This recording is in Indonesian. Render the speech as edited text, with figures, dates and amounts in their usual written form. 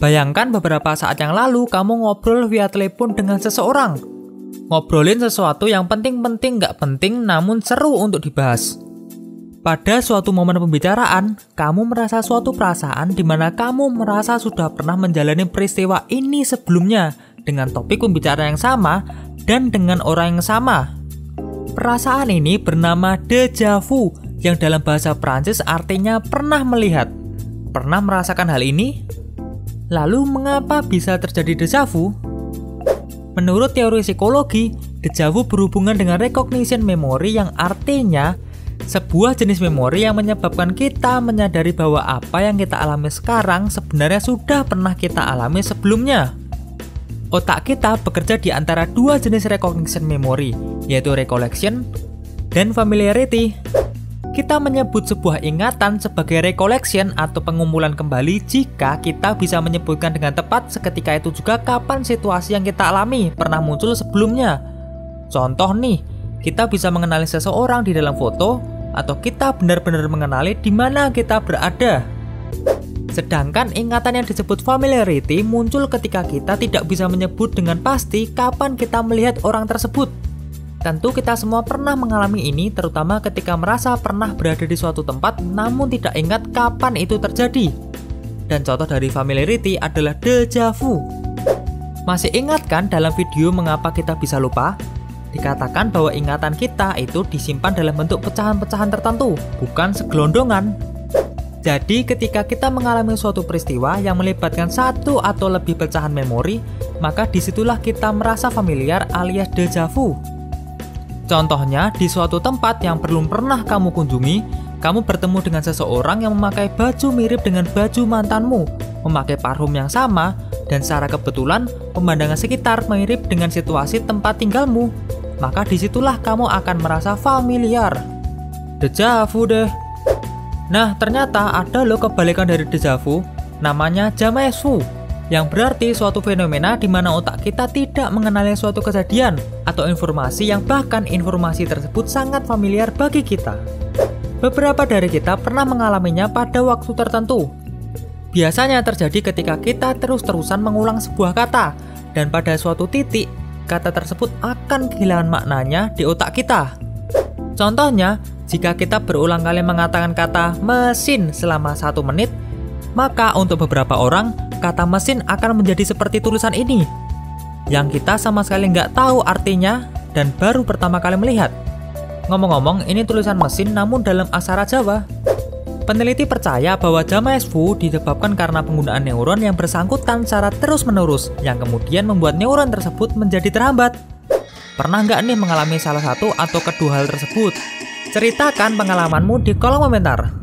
Bayangkan beberapa saat yang lalu kamu ngobrol via telepon dengan seseorang. Ngobrolin sesuatu yang penting-penting nggak penting namun seru untuk dibahas. Pada suatu momen pembicaraan, kamu merasa suatu perasaan di mana kamu merasa sudah pernah menjalani peristiwa ini sebelumnya dengan topik pembicaraan yang sama dan dengan orang yang sama. Perasaan ini bernama déjà vu yang dalam bahasa Prancis artinya pernah melihat. Pernah merasakan hal ini? Lalu mengapa bisa terjadi déjà vu? Menurut teori psikologi, déjà vu berhubungan dengan recognition memory yang artinya sebuah jenis memori yang menyebabkan kita menyadari bahwa apa yang kita alami sekarang sebenarnya sudah pernah kita alami sebelumnya. Otak kita bekerja di antara dua jenis recognition memory, yaitu recollection dan familiarity. Kita menyebut sebuah ingatan sebagai recollection atau pengumpulan kembali jika kita bisa menyebutkan dengan tepat seketika itu juga kapan situasi yang kita alami pernah muncul sebelumnya. Contoh nih, kita bisa mengenali seseorang di dalam foto atau kita benar-benar mengenali di mana kita berada. Sedangkan ingatan yang disebut familiarity muncul ketika kita tidak bisa menyebut dengan pasti kapan kita melihat orang tersebut. Tentu kita semua pernah mengalami ini, terutama ketika merasa pernah berada di suatu tempat namun tidak ingat kapan itu terjadi. Dan contoh dari familiarity adalah déjà vu. Masih ingat kan dalam video mengapa kita bisa lupa? Dikatakan bahwa ingatan kita itu disimpan dalam bentuk pecahan-pecahan tertentu, bukan segelondongan. Jadi ketika kita mengalami suatu peristiwa yang melibatkan satu atau lebih pecahan memori, maka disitulah kita merasa familiar alias déjà vu. Contohnya, di suatu tempat yang belum pernah kamu kunjungi, kamu bertemu dengan seseorang yang memakai baju mirip dengan baju mantanmu, memakai parfum yang sama, dan secara kebetulan pemandangan sekitar mirip dengan situasi tempat tinggalmu. Maka disitulah kamu akan merasa familiar. Déjà vu deh. Nah, ternyata ada loh kebalikan dari déjà vu, namanya jamais vu, yang berarti suatu fenomena di mana otak kita tidak mengenali suatu kejadian atau informasi yang bahkan informasi tersebut sangat familiar bagi kita. Beberapa dari kita pernah mengalaminya pada waktu tertentu. Biasanya terjadi ketika kita terus-terusan mengulang sebuah kata, dan pada suatu titik, kata tersebut akan kehilangan maknanya di otak kita. Contohnya, jika kita berulang kali mengatakan kata mesin selama 1 menit, maka untuk beberapa orang, kata mesin akan menjadi seperti tulisan ini, yang kita sama sekali nggak tahu artinya dan baru pertama kali melihat. Ngomong-ngomong, ini tulisan mesin namun dalam aksara Jawa. Peneliti percaya bahwa jamais vu disebabkan karena penggunaan neuron yang bersangkutan secara terus-menerus, yang kemudian membuat neuron tersebut menjadi terhambat. Pernah nggak nih mengalami salah satu atau kedua hal tersebut? Ceritakan pengalamanmu di kolom komentar.